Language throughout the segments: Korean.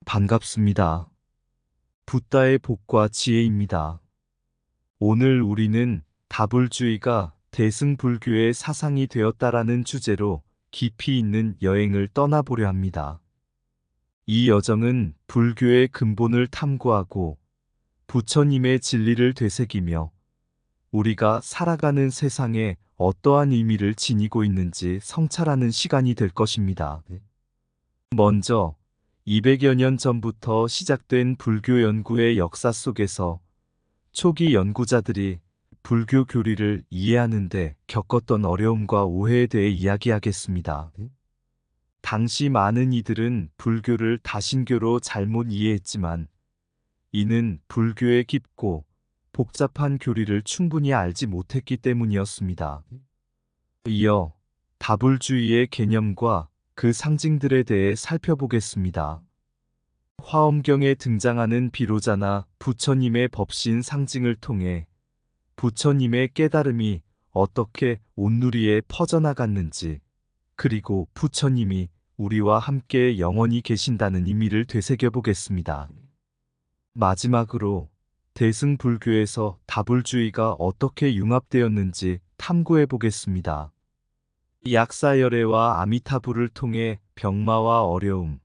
반갑습니다. 붓다의 복과 지혜입니다. 오늘 우리는 다불주의가 대승불교의 사상이 되었다라는 주제로 깊이 있는 여행을 떠나보려 합니다. 이 여정은 불교의 근본을 탐구하고 부처님의 진리를 되새기며 우리가 살아가는 세상에 어떠한 의미를 지니고 있는지 성찰하는 시간이 될 것입니다. 먼저 200여 년 전부터 시작된 불교 연구의 역사 속에서 초기 연구자들이 불교 교리를 이해하는데 겪었던 어려움과 오해에 대해 이야기하겠습니다. 당시 많은 이들은 불교를 다신교로 잘못 이해했지만 이는 불교의 깊고 복잡한 교리를 충분히 알지 못했기 때문이었습니다. 이어 다불주의의 개념과 그 상징들에 대해 살펴보겠습니다. 화엄경에 등장하는 비로자나 부처님의 법신 상징을 통해 부처님의 깨달음이 어떻게 온누리에 퍼져나갔는지, 그리고 부처님이 우리와 함께 영원히 계신다는 의미를 되새겨보겠습니다. 마지막으로 대승불교에서 다불주의가 어떻게 융합되었는지 탐구해보겠습니다. 약사열애와 아미타불을 통해 병마와 어려움,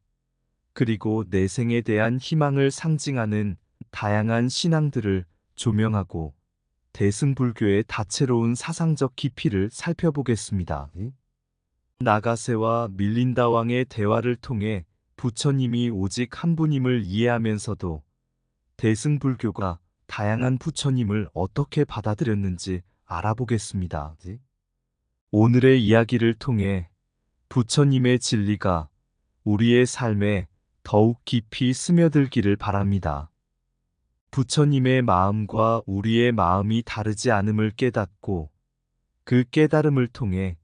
그리고 내생에 대한 희망을 상징하는 다양한 신앙들을 조명하고 대승불교의 다채로운 사상적 깊이를 살펴보겠습니다. 나가세와 밀린다 왕의 대화를 통해 부처님이 오직 한 분임을 이해하면서도 대승불교가 다양한 부처님을 어떻게 받아들였는지 알아보겠습니다. 오늘의 이야기를 통해 부처님의 진리가 우리의 삶에 더욱 깊이 스며들기를 바랍니다. 부처님의 마음과 우리의 마음이 다르지 않음을 깨닫고 그 깨달음을 통해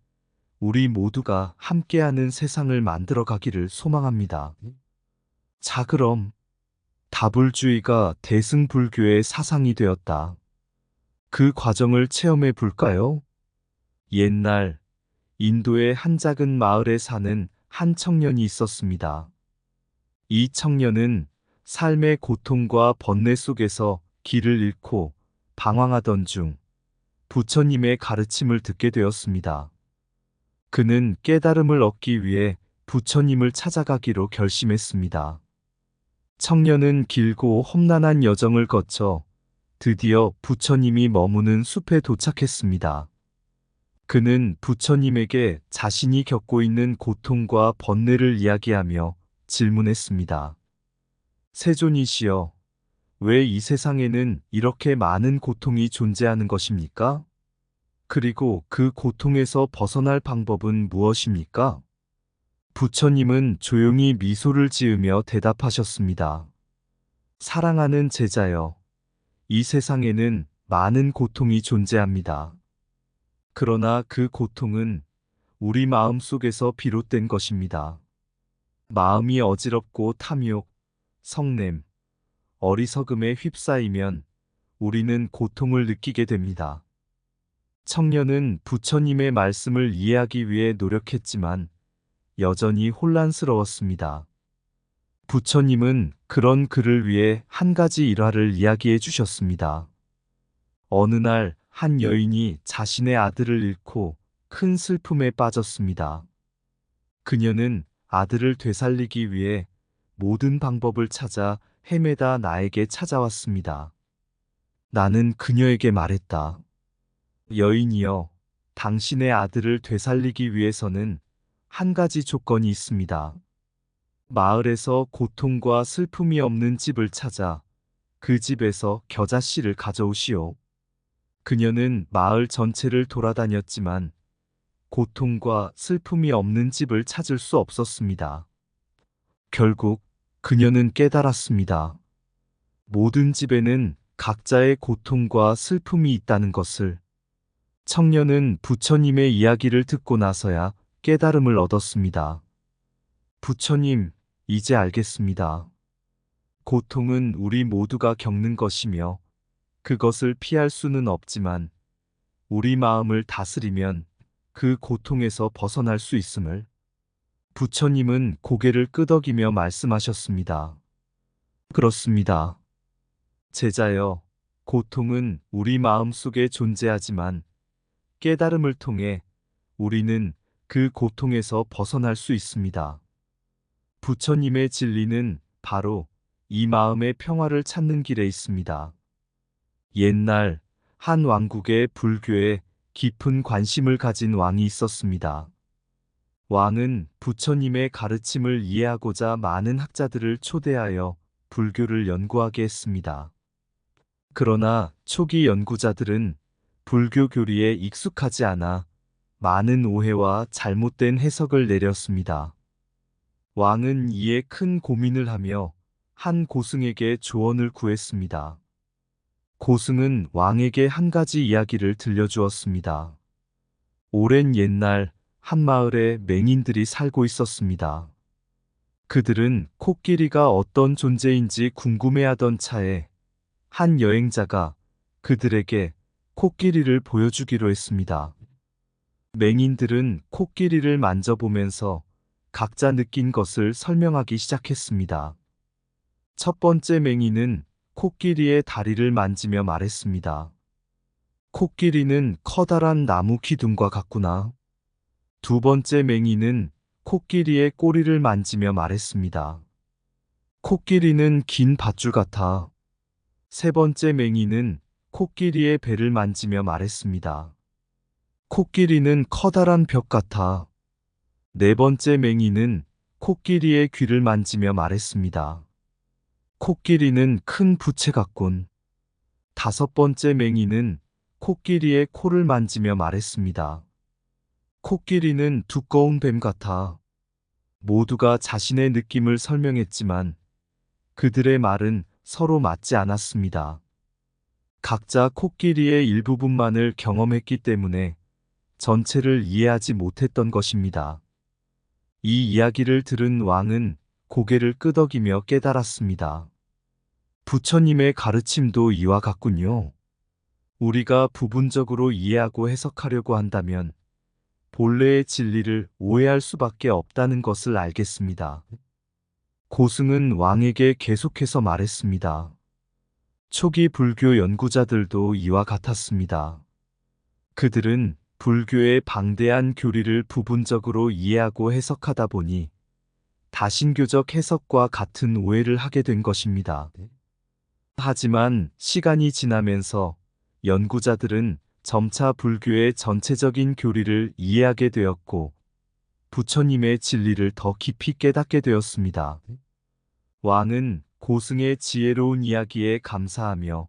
우리 모두가 함께하는 세상을 만들어 가기를 소망합니다. 자, 그럼 다불주의가 대승불교의 사상이 되었다. 그 과정을 체험해 볼까요? 옛날 인도의 한 작은 마을에 사는 한 청년이 있었습니다. 이 청년은 삶의 고통과 번뇌 속에서 길을 잃고 방황하던 중 부처님의 가르침을 듣게 되었습니다. 그는 깨달음을 얻기 위해 부처님을 찾아가기로 결심했습니다. 청년은 길고 험난한 여정을 거쳐 드디어 부처님이 머무는 숲에 도착했습니다. 그는 부처님에게 자신이 겪고 있는 고통과 번뇌를 이야기하며 질문했습니다. 세존이시여, 왜 이 세상에는 이렇게 많은 고통이 존재하는 것입니까? 그리고 그 고통에서 벗어날 방법은 무엇입니까? 부처님은 조용히 미소를 지으며 대답하셨습니다. 사랑하는 제자여, 이 세상에는 많은 고통이 존재합니다. 그러나 그 고통은 우리 마음 속에서 비롯된 것입니다. 마음이 어지럽고 탐욕, 성냄, 어리석음에 휩싸이면 우리는 고통을 느끼게 됩니다. 청년은 부처님의 말씀을 이해하기 위해 노력했지만 여전히 혼란스러웠습니다. 부처님은 그런 그를 위해 한 가지 일화를 이야기해 주셨습니다. 어느 날 한 여인이 자신의 아들을 잃고 큰 슬픔에 빠졌습니다. 그녀는 아들을 되살리기 위해 모든 방법을 찾아 헤매다 나에게 찾아왔습니다. 나는 그녀에게 말했다. 여인이여, 당신의 아들을 되살리기 위해서는 한 가지 조건이 있습니다. 마을에서 고통과 슬픔이 없는 집을 찾아 그 집에서 겨자씨를 가져오시오. 그녀는 마을 전체를 돌아다녔지만 고통과 슬픔이 없는 집을 찾을 수 없었습니다. 결국 그녀는 깨달았습니다. 모든 집에는 각자의 고통과 슬픔이 있다는 것을. 청년은 부처님의 이야기를 듣고 나서야 깨달음을 얻었습니다. 부처님, 이제 알겠습니다. 고통은 우리 모두가 겪는 것이며 그것을 피할 수는 없지만 우리 마음을 다스리면 그 고통에서 벗어날 수 있음을. 부처님은 고개를 끄덕이며 말씀하셨습니다. 그렇습니다. 제자여, 고통은 우리 마음 속에 존재하지만 깨달음을 통해 우리는 그 고통에서 벗어날 수 있습니다. 부처님의 진리는 바로 이 마음의 평화를 찾는 길에 있습니다. 옛날 한 왕국에 불교에 깊은 관심을 가진 왕이 있었습니다. 왕은 부처님의 가르침을 이해하고자 많은 학자들을 초대하여 불교를 연구하게 했습니다. 그러나 초기 연구자들은 불교 교리에 익숙하지 않아 많은 오해와 잘못된 해석을 내렸습니다. 왕은 이에 큰 고민을 하며 한 고승에게 조언을 구했습니다. 고승은 왕에게 한 가지 이야기를 들려주었습니다. 오랜 옛날 한 마을에 맹인들이 살고 있었습니다. 그들은 코끼리가 어떤 존재인지 궁금해하던 차에 한 여행자가 그들에게 코끼리를 보여주기로 했습니다. 맹인들은 코끼리를 만져보면서 각자 느낀 것을 설명하기 시작했습니다. 첫 번째 맹인은 코끼리의 다리를 만지며 말했습니다. 코끼리는 커다란 나무 기둥과 같구나. 두 번째 맹인은 코끼리의 꼬리를 만지며 말했습니다. 코끼리는 긴 밧줄 같아. 세 번째 맹인은 코끼리의 배를 만지며 말했습니다. 코끼리는 커다란 벽 같아. 네 번째 맹인은 코끼리의 귀를 만지며 말했습니다. 코끼리는 큰 부채 같군. 다섯 번째 맹인은 코끼리의 코를 만지며 말했습니다. 코끼리는 두꺼운 뱀 같아. 모두가 자신의 느낌을 설명했지만 그들의 말은 서로 맞지 않았습니다. 각자 코끼리의 일부분만을 경험했기 때문에 전체를 이해하지 못했던 것입니다. 이 이야기를 들은 왕은 고개를 끄덕이며 깨달았습니다. 부처님의 가르침도 이와 같군요. 우리가 부분적으로 이해하고 해석하려고 한다면 본래의 진리를 오해할 수밖에 없다는 것을 알겠습니다. 고승은 왕에게 계속해서 말했습니다. 초기 불교 연구자들도 이와 같았습니다. 그들은 불교의 방대한 교리를 부분적으로 이해하고 해석하다 보니 다신교적 해석과 같은 오해를 하게 된 것입니다. 하지만 시간이 지나면서 연구자들은 점차 불교의 전체적인 교리를 이해하게 되었고 부처님의 진리를 더 깊이 깨닫게 되었습니다. 왕은 고승의 지혜로운 이야기에 감사하며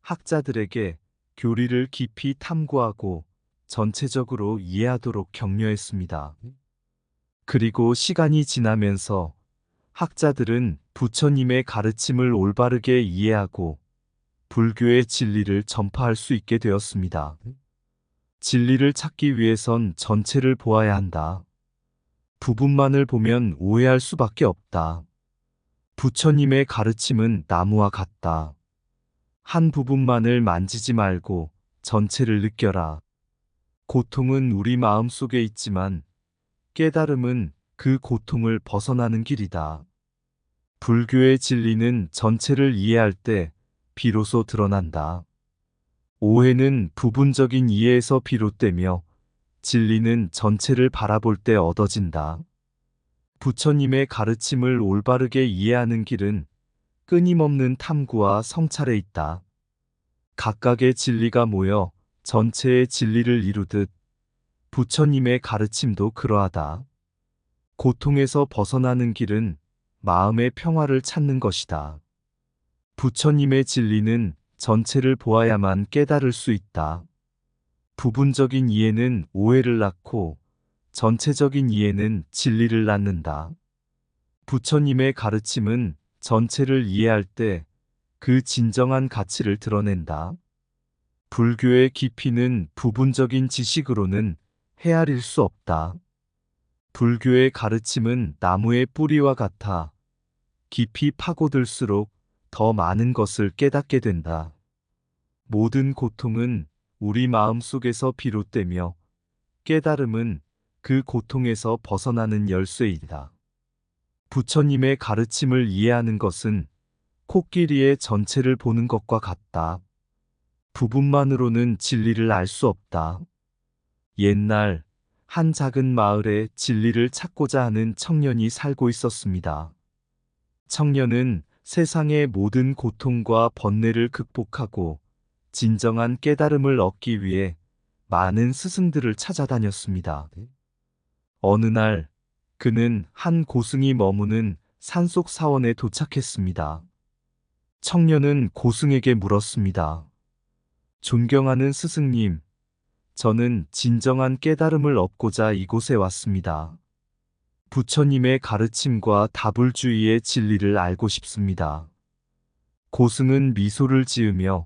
학자들에게 교리를 깊이 탐구하고 전체적으로 이해하도록 격려했습니다. 그리고 시간이 지나면서 학자들은 부처님의 가르침을 올바르게 이해하고 불교의 진리를 전파할 수 있게 되었습니다. 진리를 찾기 위해선 전체를 보아야 한다. 부분만을 보면 오해할 수밖에 없다. 부처님의 가르침은 나무와 같다. 한 부분만을 만지지 말고 전체를 느껴라. 고통은 우리 마음 속에 있지만 깨달음은 그 고통을 벗어나는 길이다. 불교의 진리는 전체를 이해할 때 비로소 드러난다. 오해는 부분적인 이해에서 비롯되며 진리는 전체를 바라볼 때 얻어진다. 부처님의 가르침을 올바르게 이해하는 길은 끊임없는 탐구와 성찰에 있다. 각각의 진리가 모여 전체의 진리를 이루듯 부처님의 가르침도 그러하다. 고통에서 벗어나는 길은 마음의 평화를 찾는 것이다. 부처님의 진리는 전체를 보아야만 깨달을 수 있다. 부분적인 이해는 오해를 낳고 전체적인 이해는 진리를 낳는다. 부처님의 가르침은 전체를 이해할 때 그 진정한 가치를 드러낸다. 불교의 깊이는 부분적인 지식으로는 헤아릴 수 없다. 불교의 가르침은 나무의 뿌리와 같아 깊이 파고들수록 더 많은 것을 깨닫게 된다. 모든 고통은 우리 마음 속에서 비롯되며 깨달음은 그 고통에서 벗어나는 열쇠이다. 부처님의 가르침을 이해하는 것은 코끼리의 전체를 보는 것과 같다. 부분만으로는 진리를 알 수 없다. 옛날 한 작은 마을에 진리를 찾고자 하는 청년이 살고 있었습니다. 청년은 세상의 모든 고통과 번뇌를 극복하고 진정한 깨달음을 얻기 위해 많은 스승들을 찾아다녔습니다. 어느 날 그는 한 고승이 머무는 산속 사원에 도착했습니다. 청년은 고승에게 물었습니다. 존경하는 스승님, 저는 진정한 깨달음을 얻고자 이곳에 왔습니다. 부처님의 가르침과 다불주의의 진리를 알고 싶습니다. 고승은 미소를 지으며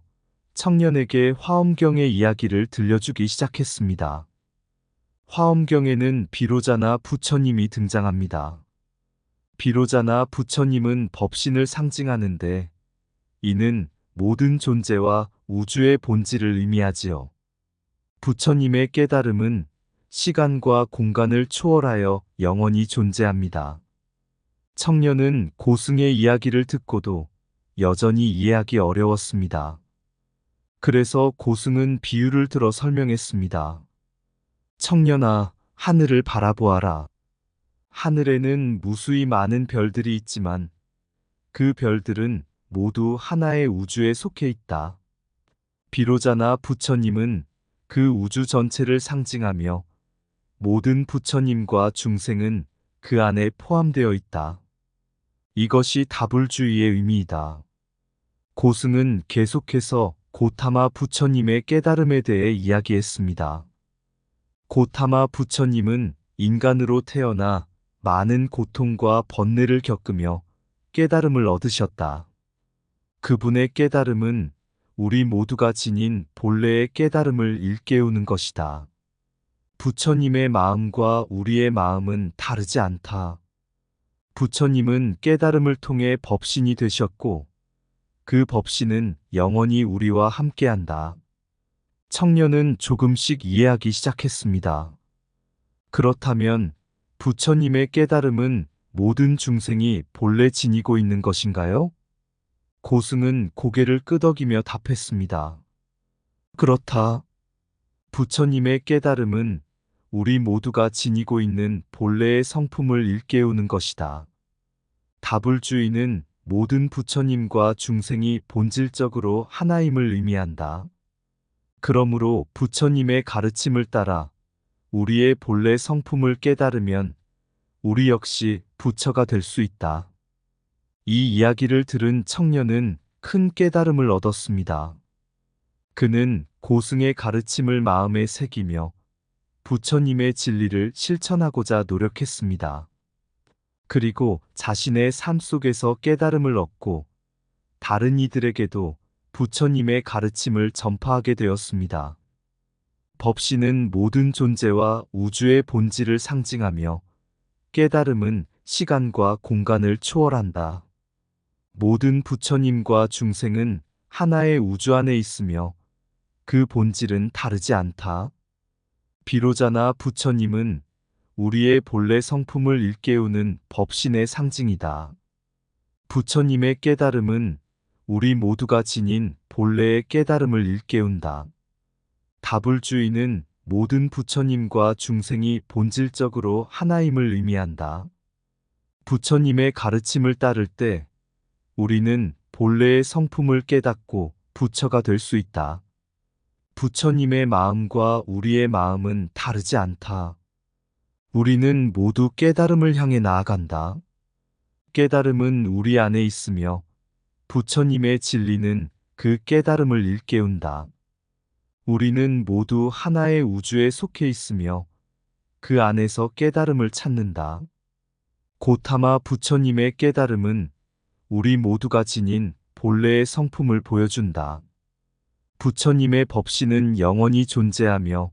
청년에게 화엄경의 이야기를 들려주기 시작했습니다. 화엄경에는 비로자나 부처님이 등장합니다. 비로자나 부처님은 법신을 상징하는데 이는 모든 존재와 우주의 본질을 의미하지요. 부처님의 깨달음은 시간과 공간을 초월하여 영원히 존재합니다. 청년은 고승의 이야기를 듣고도 여전히 이해하기 어려웠습니다. 그래서 고승은 비유를 들어 설명했습니다. 청년아, 하늘을 바라보아라. 하늘에는 무수히 많은 별들이 있지만 그 별들은 모두 하나의 우주에 속해 있다. 비로자나 부처님은 그 우주 전체를 상징하며 모든 부처님과 중생은 그 안에 포함되어 있다. 이것이 다불주의의 의미이다. 고승은 계속해서 고타마 부처님의 깨달음에 대해 이야기했습니다. 고타마 부처님은 인간으로 태어나 많은 고통과 번뇌를 겪으며 깨달음을 얻으셨다. 그분의 깨달음은 우리 모두가 지닌 본래의 깨달음을 일깨우는 것이다. 부처님의 마음과 우리의 마음은 다르지 않다. 부처님은 깨달음을 통해 법신이 되셨고 그 법신은 영원히 우리와 함께한다. 청년은 조금씩 이해하기 시작했습니다. 그렇다면 부처님의 깨달음은 모든 중생이 본래 지니고 있는 것인가요? 고승은 고개를 끄덕이며 답했습니다. 그렇다. 부처님의 깨달음은 우리 모두가 지니고 있는 본래의 성품을 일깨우는 것이다. 다불주의는 모든 부처님과 중생이 본질적으로 하나임을 의미한다. 그러므로 부처님의 가르침을 따라 우리의 본래 성품을 깨달으면 우리 역시 부처가 될 수 있다. 이 이야기를 들은 청년은 큰 깨달음을 얻었습니다. 그는 고승의 가르침을 마음에 새기며 부처님의 진리를 실천하고자 노력했습니다. 그리고 자신의 삶 속에서 깨달음을 얻고 다른 이들에게도 부처님의 가르침을 전파하게 되었습니다. 법신은 모든 존재와 우주의 본질을 상징하며 깨달음은 시간과 공간을 초월한다. 모든 부처님과 중생은 하나의 우주 안에 있으며 그 본질은 다르지 않다. 비로자나 부처님은 우리의 본래 성품을 일깨우는 법신의 상징이다. 부처님의 깨달음은 우리 모두가 지닌 본래의 깨달음을 일깨운다. 다불주의는 모든 부처님과 중생이 본질적으로 하나임을 의미한다. 부처님의 가르침을 따를 때 우리는 본래의 성품을 깨닫고 부처가 될 수 있다. 부처님의 마음과 우리의 마음은 다르지 않다. 우리는 모두 깨달음을 향해 나아간다. 깨달음은 우리 안에 있으며 부처님의 진리는 그 깨달음을 일깨운다. 우리는 모두 하나의 우주에 속해 있으며 그 안에서 깨달음을 찾는다. 고타마 부처님의 깨달음은 우리 모두가 지닌 본래의 성품을 보여준다. 부처님의 법신은 영원히 존재하며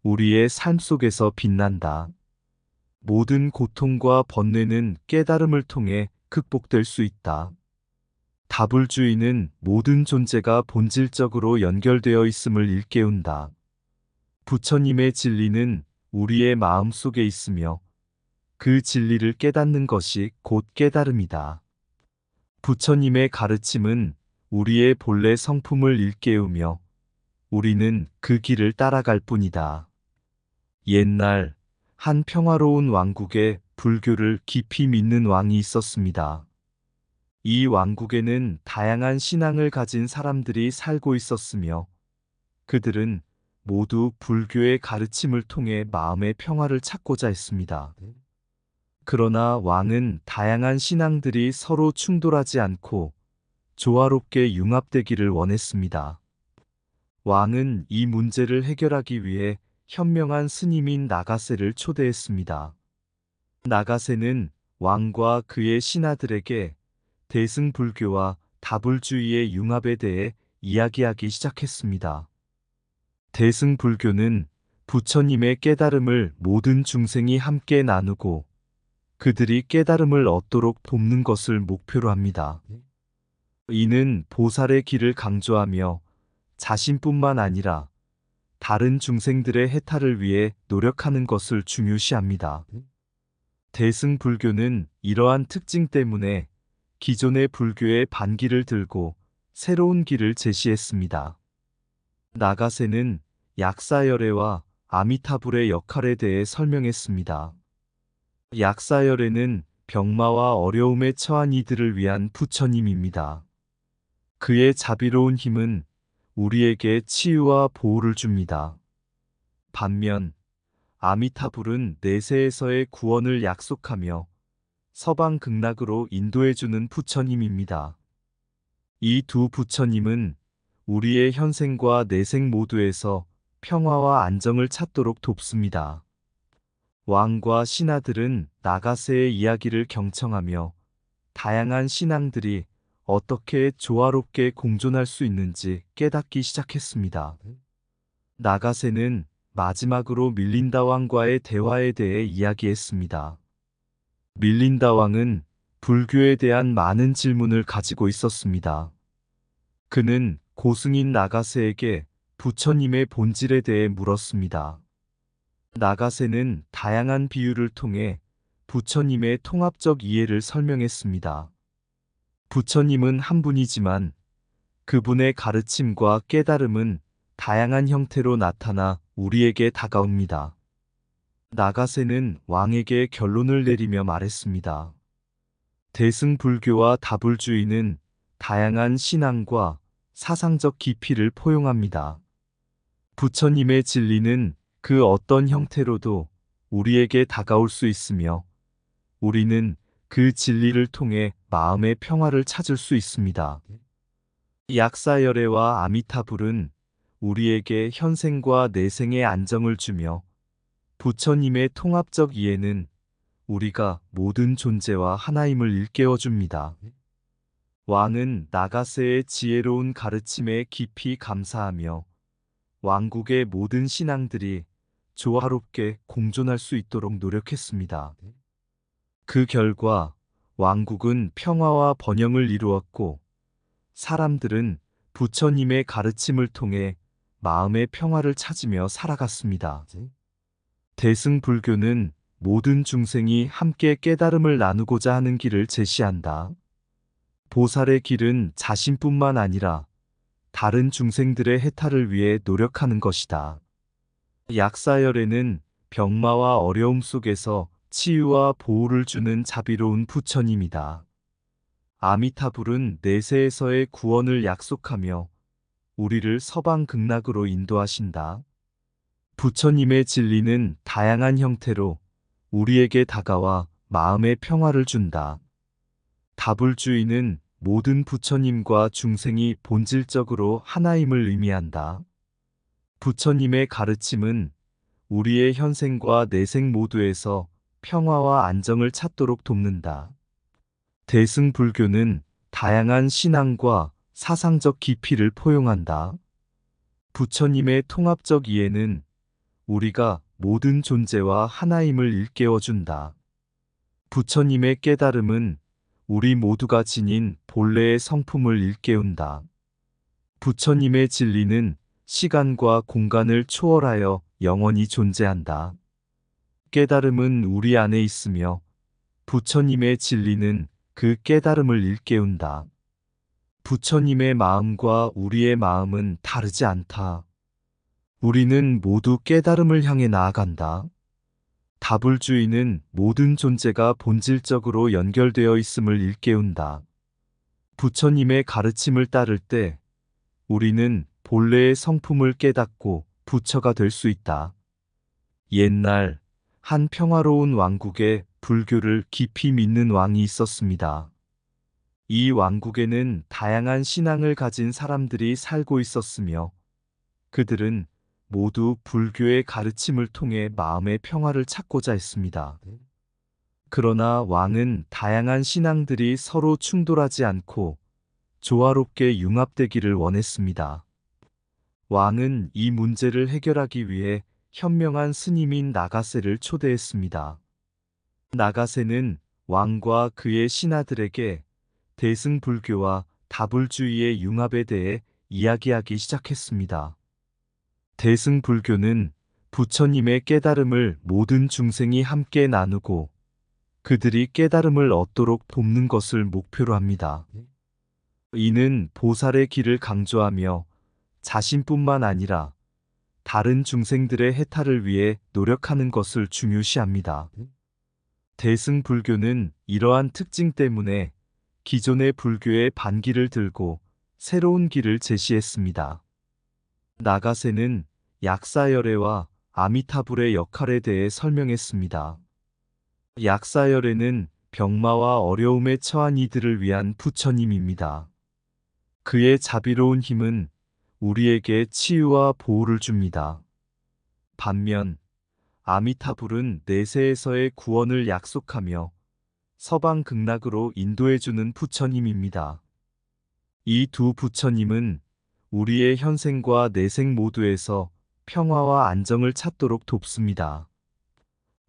우리의 삶 속에서 빛난다. 모든 고통과 번뇌는 깨달음을 통해 극복될 수 있다. 다불주의는 모든 존재가 본질적으로 연결되어 있음을 일깨운다. 부처님의 진리는 우리의 마음 속에 있으며 그 진리를 깨닫는 것이 곧 깨달음이다. 부처님의 가르침은 우리의 본래 성품을 일깨우며 우리는 그 길을 따라갈 뿐이다. 옛날 한 평화로운 왕국에 불교를 깊이 믿는 왕이 있었습니다. 이 왕국에는 다양한 신앙을 가진 사람들이 살고 있었으며 그들은 모두 불교의 가르침을 통해 마음의 평화를 찾고자 했습니다. 그러나 왕은 다양한 신앙들이 서로 충돌하지 않고 조화롭게 융합되기를 원했습니다. 왕은 이 문제를 해결하기 위해 현명한 스님인 나가세를 초대했습니다. 나가세는 왕과 그의 신하들에게 대승불교와 다불주의의 융합에 대해 이야기하기 시작했습니다. 대승불교는 부처님의 깨달음을 모든 중생이 함께 나누고 그들이 깨달음을 얻도록 돕는 것을 목표로 합니다. 이는 보살의 길을 강조하며 자신뿐만 아니라 다른 중생들의 해탈을 위해 노력하는 것을 중요시합니다. 대승불교는 이러한 특징 때문에 기존의 불교의 반기를 들고 새로운 길을 제시했습니다. 나가세는 약사열애와 아미타불의 역할에 대해 설명했습니다. 약사열애는 병마와 어려움에 처한 이들을 위한 부처님입니다. 그의 자비로운 힘은 우리에게 치유와 보호를 줍니다. 반면 아미타불은 내세에서의 구원을 약속하며 서방 극락으로 인도해주는 부처님입니다. 이 두 부처님은 우리의 현생과 내생 모두에서 평화와 안정을 찾도록 돕습니다. 왕과 신하들은 나가세의 이야기를 경청하며 다양한 신앙들이 어떻게 조화롭게 공존할 수 있는지 깨닫기 시작했습니다. 나가세는 마지막으로 밀린다 왕과의 대화에 대해 이야기했습니다. 밀린다 왕은 불교에 대한 많은 질문을 가지고 있었습니다. 그는 고승인 나가세에게 부처님의 본질에 대해 물었습니다. 나가세는 다양한 비유를 통해 부처님의 통합적 이해를 설명했습니다. 부처님은 한 분이지만 그분의 가르침과 깨달음은 다양한 형태로 나타나 우리에게 다가옵니다. 나가세는 왕에게 결론을 내리며 말했습니다. 대승불교와 다불주의는 다양한 신앙과 사상적 깊이를 포용합니다. 부처님의 진리는 그 어떤 형태로도 우리에게 다가올 수 있으며 우리는 그 진리를 통해 마음의 평화를 찾을 수 있습니다. 약사열애와 아미타불은 우리에게 현생과 내생의 안정을 주며 부처님의 통합적 이해는 우리가 모든 존재와 하나임을 일깨워줍니다. 왕은 나가세의 지혜로운 가르침에 깊이 감사하며 왕국의 모든 신앙들이 조화롭게 공존할 수 있도록 노력했습니다. 그 결과 왕국은 평화와 번영을 이루었고 사람들은 부처님의 가르침을 통해 마음의 평화를 찾으며 살아갔습니다. 대승불교는 모든 중생이 함께 깨달음을 나누고자 하는 길을 제시한다. 보살의 길은 자신뿐만 아니라 다른 중생들의 해탈을 위해 노력하는 것이다. 약사열애는 병마와 어려움 속에서 치유와 보호를 주는 자비로운 부처님이다. 아미타불은 내세에서의 구원을 약속하며 우리를 서방 극락으로 인도하신다. 부처님의 진리는 다양한 형태로 우리에게 다가와 마음의 평화를 준다. 다불주의는 모든 부처님과 중생이 본질적으로 하나임을 의미한다. 부처님의 가르침은 우리의 현생과 내생 모두에서 평화와 안정을 찾도록 돕는다. 대승불교는 다양한 신앙과 사상적 깊이를 포용한다. 부처님의 통합적 이해는 우리가 모든 존재와 하나임을 일깨워준다. 부처님의 깨달음은 우리 모두가 지닌 본래의 성품을 일깨운다. 부처님의 진리는 시간과 공간을 초월하여 영원히 존재한다. 깨달음은 우리 안에 있으며 부처님의 진리는 그 깨달음을 일깨운다. 부처님의 마음과 우리의 마음은 다르지 않다. 우리는 모두 깨달음을 향해 나아간다. 다불주의는 모든 존재가 본질적으로 연결되어 있음을 일깨운다. 부처님의 가르침을 따를 때 우리는 본래의 성품을 깨닫고 부처가 될 수 있다. 옛날 한 평화로운 왕국에 불교를 깊이 믿는 왕이 있었습니다. 이 왕국에는 다양한 신앙을 가진 사람들이 살고 있었으며 그들은 모두 불교의 가르침을 통해 마음의 평화를 찾고자 했습니다. 그러나 왕은 다양한 신앙들이 서로 충돌하지 않고 조화롭게 융합되기를 원했습니다. 왕은 이 문제를 해결하기 위해 현명한 스님인 나가세를 초대했습니다. 나가세는 왕과 그의 신하들에게 대승불교와 다불주의의 융합에 대해 이야기하기 시작했습니다. 대승불교는 부처님의 깨달음을 모든 중생이 함께 나누고 그들이 깨달음을 얻도록 돕는 것을 목표로 합니다. 이는 보살의 길을 강조하며 자신뿐만 아니라 다른 중생들의 해탈을 위해 노력하는 것을 중요시합니다. 대승불교는 이러한 특징 때문에 기존의 불교의 반기를 들고 새로운 길을 제시했습니다. 나가세는 약사열애와 아미타불의 역할에 대해 설명했습니다. 약사열애는 병마와 어려움에 처한 이들을 위한 부처님입니다. 그의 자비로운 힘은 우리에게 치유와 보호를 줍니다. 반면 아미타불은 내세에서의 구원을 약속하며 서방 극락으로 인도해주는 부처님입니다. 이 두 부처님은 우리의 현생과 내생 모두에서 평화와 안정을 찾도록 돕습니다.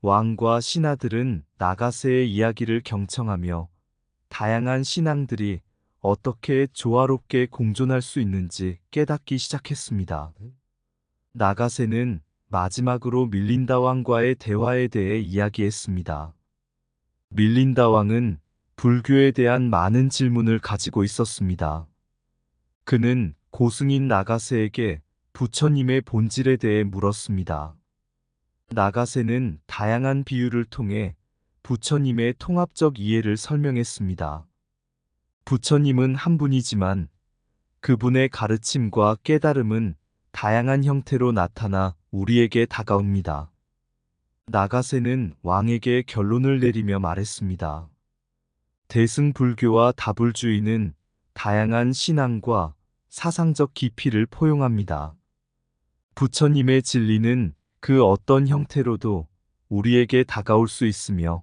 왕과 신하들은 나가세의 이야기를 경청하며 다양한 신앙들이 어떻게 조화롭게 공존할 수 있는지 깨닫기 시작했습니다. 나가세는 마지막으로 밀린다 왕과의 대화에 대해 이야기했습니다. 밀린다 왕은 불교에 대한 많은 질문을 가지고 있었습니다. 그는 고승인 나가세에게 부처님의 본질에 대해 물었습니다. 나가세는 다양한 비유를 통해 부처님의 통합적 이해를 설명했습니다. 부처님은 한 분이지만 그분의 가르침과 깨달음은 다양한 형태로 나타나 우리에게 다가옵니다. 나가세는 왕에게 결론을 내리며 말했습니다. 대승불교와 다불주의는 다양한 신앙과 사상적 깊이를 포용합니다. 부처님의 진리는 그 어떤 형태로도 우리에게 다가올 수 있으며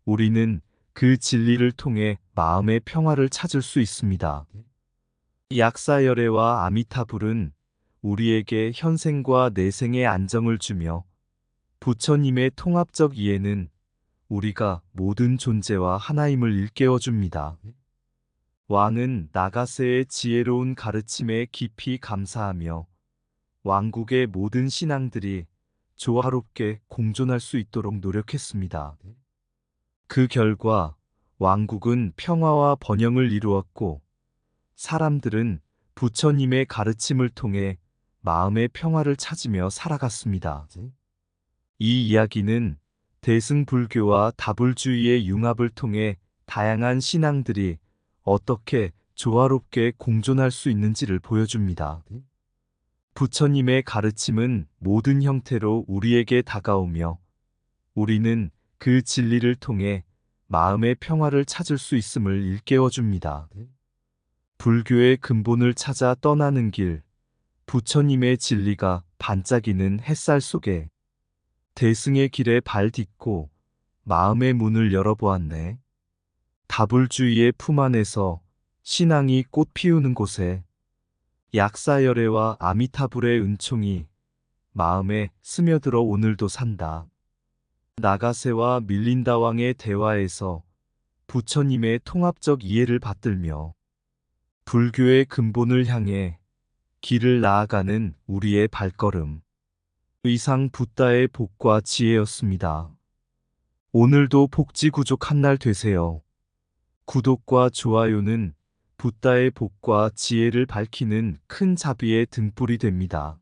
우리는 그 진리를 통해 마음의 평화를 찾을 수 있습니다. 약사열애와 아미타불은 우리에게 현생과 내생의 안정을 주며 부처님의 통합적 이해는 우리가 모든 존재와 하나임을 일깨워 줍니다. 왕은 나가세의 지혜로운 가르침에 깊이 감사하며 왕국의 모든 신앙들이 조화롭게 공존할 수 있도록 노력했습니다. 그 결과 왕국은 평화와 번영을 이루었고 사람들은 부처님의 가르침을 통해 마음의 평화를 찾으며 살아갔습니다. 이 이야기는 대승불교와 다불주의의 융합을 통해 다양한 신앙들이 어떻게 조화롭게 공존할 수 있는지를 보여줍니다. 부처님의 가르침은 모든 형태로 우리에게 다가오며 우리는 그 진리를 통해 마음의 평화를 찾을 수 있음을 일깨워 줍니다. 불교의 근본을 찾아 떠나는 길, 부처님의 진리가 반짝이는 햇살 속에 대승의 길에 발 딛고 마음의 문을 열어보았네. 다불주의의 품 안에서 신앙이 꽃 피우는 곳에 약사열애와 아미타불의 은총이 마음에 스며들어 오늘도 산다. 나가세와 밀린다 왕의 대화에서 부처님의 통합적 이해를 받들며 불교의 근본을 향해 길을 나아가는 우리의 발걸음. 의상 붓다의 복과 지혜였습니다. 오늘도 복지구족 한 날 되세요. 구독과 좋아요는 붓다의 복과 지혜를 밝히는 큰 자비의 등불이 됩니다.